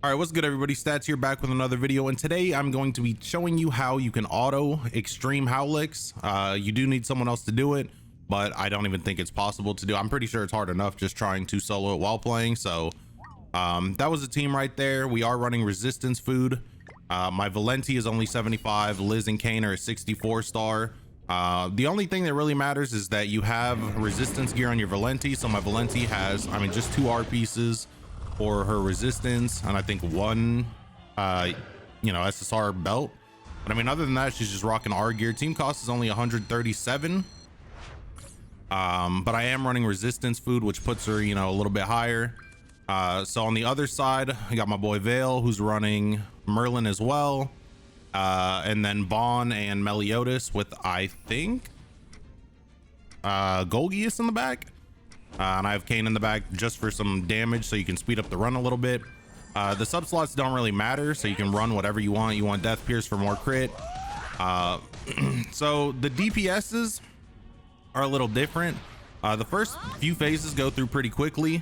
All right, what's good, everybody? Stats here, back with another video, and today I'm going to be showing you how you can auto extreme Howlex. You do need someone else to do it, but I don't even think it's possible to do. I'm pretty sure it's hard enough just trying to solo it while playing. So that was a team right there. We are running resistance food. My Valenti is only 75. Liz and Kane are a 64 star. The only thing that really matters is that you have resistance gear on your Valenti. So my Valenti has, just 2 R pieces for her resistance, and I think 1 SSR belt. But other than that, she's just rocking R gear. Team cost is only 137, but I am running resistance food, which puts her a little bit higher. So on the other side, I got my boy Vale, who's running Merlin as well, and then Bon and Meliodas with, I think, Golgius in the back. And I have Kane in the back just for some damage, so you can speed up the run a little bit. The sub slots don't really matter, so you can run whatever you want. You want Death Pierce for more crit. So the DPSs are a little different. The first few phases go through pretty quickly.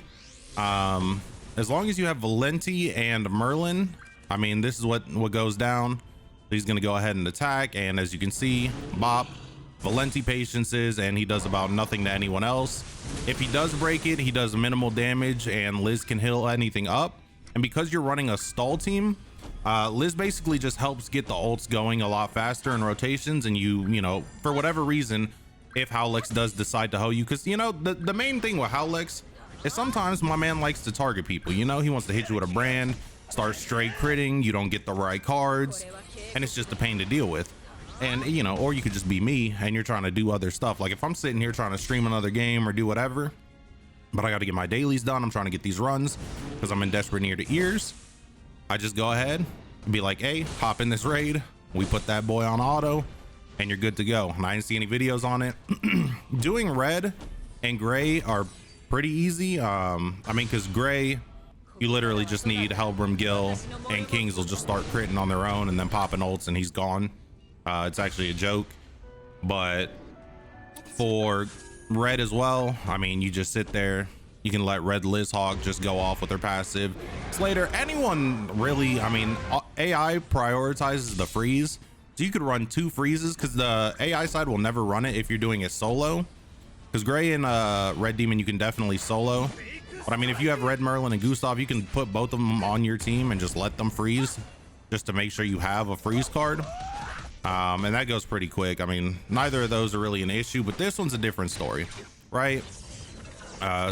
As long as you have Valenti and Merlin, this is what goes down. He's going to go ahead and attack, and as you can see, bop. Valenti patiences, and he does about nothing to anyone else. If he does break it, he does minimal damage, and Liz can heal anything up. And because you're running a stall team, Liz basically just helps get the ults going a lot faster in rotations. And you know, for whatever reason, if Howlex does decide to hoe you, because the main thing with Howlex is sometimes my man likes to target people. He wants to hit you with a brand, start straight critting, you don't get the right cards, and it's just a pain to deal with. And or you could just be me and you're trying to do other stuff. Like if I'm sitting here trying to stream another game or do whatever, but I got to get my dailies done, I'm trying to get these runs because I'm in desperate near to ears, I just go ahead and be like, hey, hop in this raid, we put that boy on auto, and you're good to go. And I didn't see any videos on it. Doing red and gray are pretty easy. Because gray, you literally just need Hellbrim, Gil, and Kings will just start critting on their own and then popping ults and he's gone. It's actually a joke. But for red as well, you just sit there, you can let red Liz Hawk just go off with her passive. Slater, anyone really, AI prioritizes the freeze, so you could run 2 freezes because the AI side will never run it if you're doing it solo, because gray and red demon you can definitely solo. But if you have red Merlin and Gustav, you can put both of them on your team and just let them freeze just to make sure you have a freeze card. And that goes pretty quick. Neither of those are really an issue, but this one's a different story, right?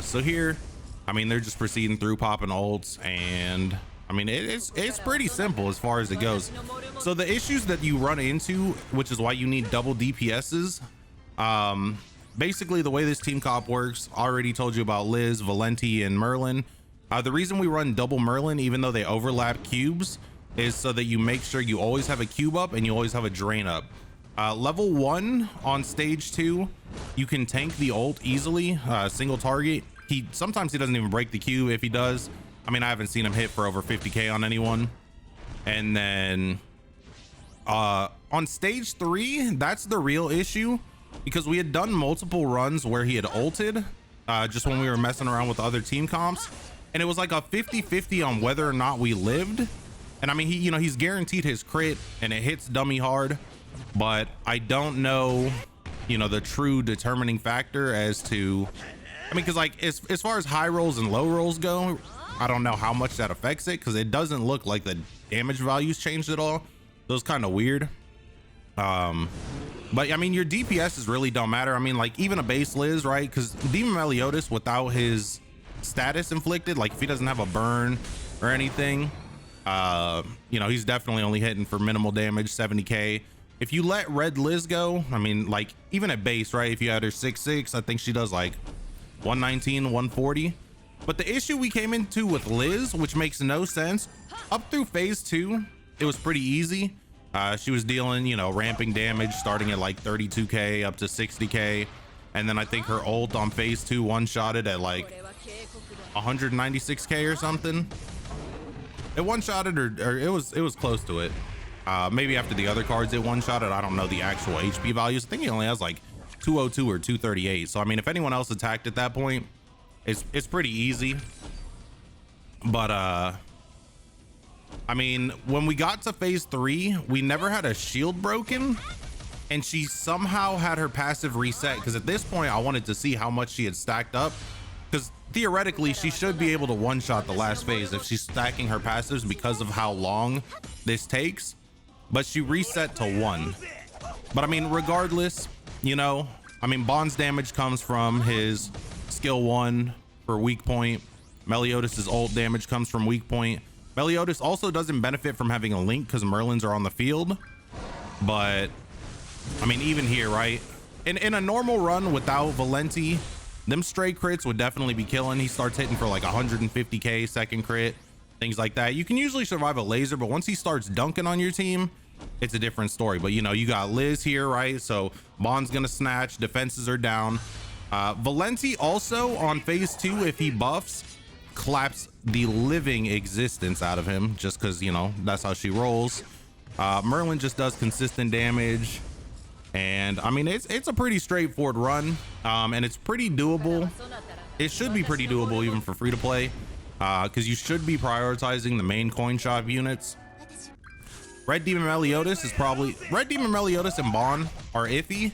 So here, they're just proceeding through popping ults, and it's pretty simple as far as it goes. So the issues that you run into, which is why you need double DPSs, basically the way this team comp works, I already told you about Liz, Valenti, and Merlin. The reason we run double Merlin, even though they overlap cubes, is so that you make sure you always have a cube up and you always have a drain up. Level 1 on stage 2, you can tank the ult easily, single target. Sometimes he doesn't even break the cube. If he does, I haven't seen him hit for over 50k on anyone. And then on stage 3, that's the real issue, because we had done multiple runs where he had ulted just when we were messing around with other team comps, and it was like a 50-50 on whether or not we lived. And he's guaranteed his crit and it hits dummy hard, but I don't know, the true determining factor as to, because as far as high rolls and low rolls go, I don't know how much that affects it, because it doesn't look like the damage values changed at all. Those kind of weird. But your DPSs really don't matter. Even a base Liz, right? Because Demon Meliodas, without his status inflicted, like if he doesn't have a burn or anything, he's definitely only hitting for minimal damage, 70k. If you let red Liz go, even at base, right, if you had her 6'6", I think she does like 119, 140. But the issue we came into with Liz, which makes no sense, up through phase 2, it was pretty easy. She was dealing, ramping damage starting at like 32k up to 60k, and then I think her ult on phase 2 one-shotted at like 196k or something. It one-shotted, or it was close to it. Maybe after the other cards it one-shotted. I don't know the actual HP values. I think he only has like 202 or 238. So if anyone else attacked at that point, it's pretty easy. But I mean, when we got to phase 3, we never had a shield broken, and she somehow had her passive reset, because at this point I wanted to see how much she had stacked up, because theoretically she should be able to one-shot the last phase if she's stacking her passives because of how long this takes. But she reset to 1. But I mean, regardless, you know, I mean, Bond's damage comes from his skill 1 for weak point. Meliodas' ult damage comes from weak point. Meliodas also doesn't benefit from having a link because Merlins are on the field. But I mean, even here, right? In a normal run without Valenti, them stray crits would definitely be killing. He starts hitting for like 150k second crit, things like that. You can usually survive a laser, but once he starts dunking on your team, it's a different story. But you know, you got Liz here, right? So Bond's gonna snatch, defenses are down. Valenti also on phase 2, if he buffs, claps the living existence out of him, just because, you know, that's how she rolls. Merlin just does consistent damage, and I mean, it's a pretty straightforward run, and it's pretty doable. It should be pretty doable even for free to play, because you should be prioritizing the main coin shop units. Red Demon Meliodas and Bond are iffy,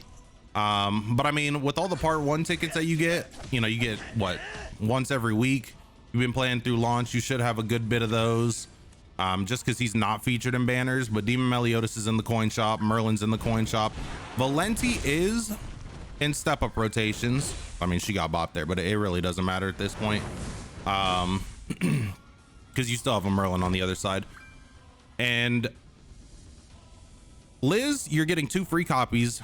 but I mean, with all the part 1 tickets that you get, you know, you get what, once every week. You've been playing through launch, you should have a good bit of those, just because he's not featured in banners. But Demon Meliodas is in the coin shop, Merlin's in the coin shop. Valenti is in step up rotations. I mean, she got bopped there, but it really doesn't matter at this point, because you still have a Merlin on the other side. And Liz, you're getting 2 free copies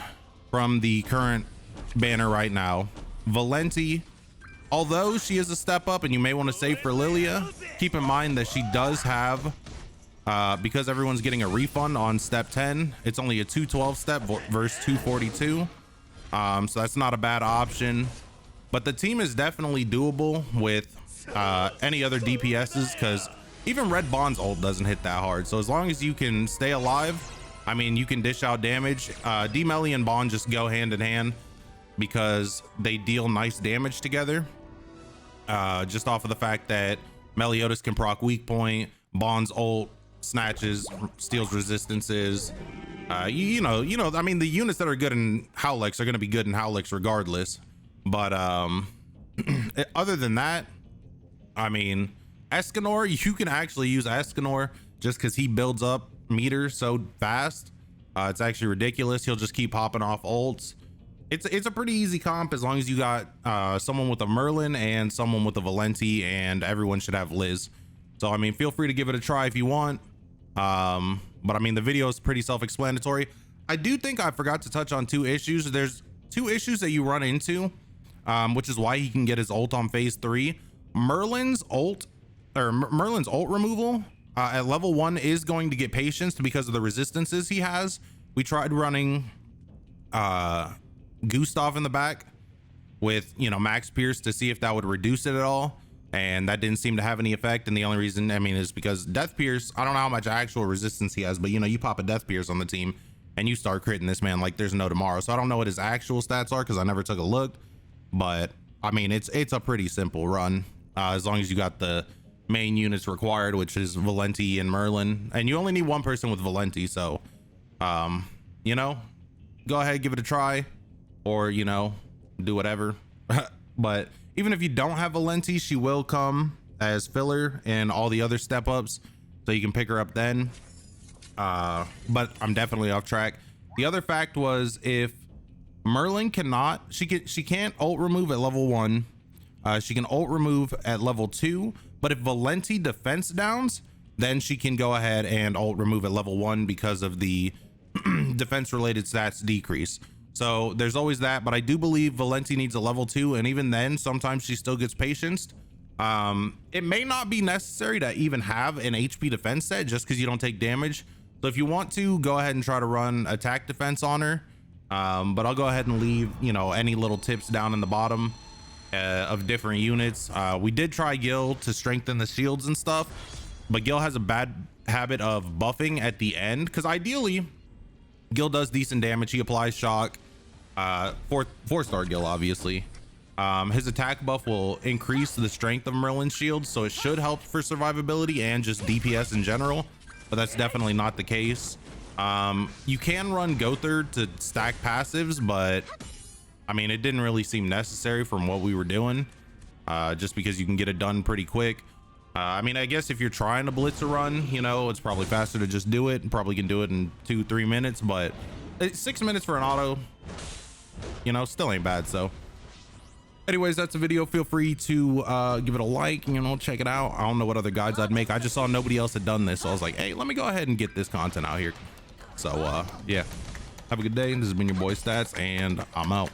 from the current banner right now. Valenti, although she is a step up and you may want to save for Lilia, keep in mind that she does have, because everyone's getting a refund on step 10, it's only a 212 step versus 242. So that's not a bad option, but the team is definitely doable with any other DPSs, because even Red Bond's ult doesn't hit that hard. So as long as you can stay alive, I mean, you can dish out damage. D-Melly and Bond just go hand in hand because they deal nice damage together. Just off of the fact that Meliodas can proc weak point, Bond's ult snatches, steals resistances. You know, I mean, the units that are good in Howlex are going to be good in Howlex regardless. But other than that, I mean, Escanor, you can actually use Escanor just because he builds up meters so fast. It's actually ridiculous. He'll just keep popping off ults. It's a pretty easy comp as long as you got someone with a Merlin and someone with a Valenti, and everyone should have Liz. So I mean, feel free to give it a try if you want. But I mean, the video is pretty self-explanatory. I do think I forgot to touch on 2 issues. There's 2 issues that you run into, which is why he can get his ult on phase 3. Merlin's ult removal at level 1 is going to get patience because of the resistances he has. We tried running Gustav in the back with, you know, max pierce to see if that would reduce it at all, and that didn't seem to have any effect. And the only reason, I mean, is because death pierce, I don't know how much actual resistance he has, but you know, you pop a death pierce on the team and you start critting this man like there's no tomorrow. So I don't know what his actual stats are because I never took a look, but I mean, it's a pretty simple run, as long as you got the main units required, which is Valenti and Merlin, and you only need 1 person with Valenti. So you know, go ahead, give it a try, or, you know, do whatever. But even if you don't have Valenti, she will come as filler and all the other step ups, so you can pick her up then. But I'm definitely off track. The other fact was, if Merlin cannot, she can't ult remove at level 1. She can ult remove at level 2, but if Valenti defense downs, then she can go ahead and ult remove at level 1 because of the defense related stats decrease. So there's always that, but I do believe Valenti needs a level 2, and even then sometimes she still gets patienced. It may not be necessary to even have an HP defense set just because you don't take damage. So if you want to, go ahead and try to run attack defense on her, but I'll go ahead and leave, you know, any little tips down in the bottom of different units. We did try Gil to strengthen the shields and stuff, but Gil has a bad habit of buffing at the end, because ideally Gil does decent damage. He applies shock, 4-star Gil obviously. His attack buff will increase the strength of Merlin's shield, so it should help for survivability and just DPS in general. but that's definitely not the case. You can run Gothard to stack passives, but I mean, it didn't really seem necessary from what we were doing, just because you can get it done pretty quick. I mean, I guess if you're trying to blitz a run, you know, it's probably faster to just do it, and probably can do it in 2-3 minutes, but 6 minutes for an auto, you know, still ain't bad. So anyways, that's the video. Feel free to give it a like, you know, check it out. I don't know what other guides I'd make. I just saw nobody else had done this, so I was like, hey, let me go ahead and get this content out here. So yeah, have a good day. This has been your boy Stats, and I'm out.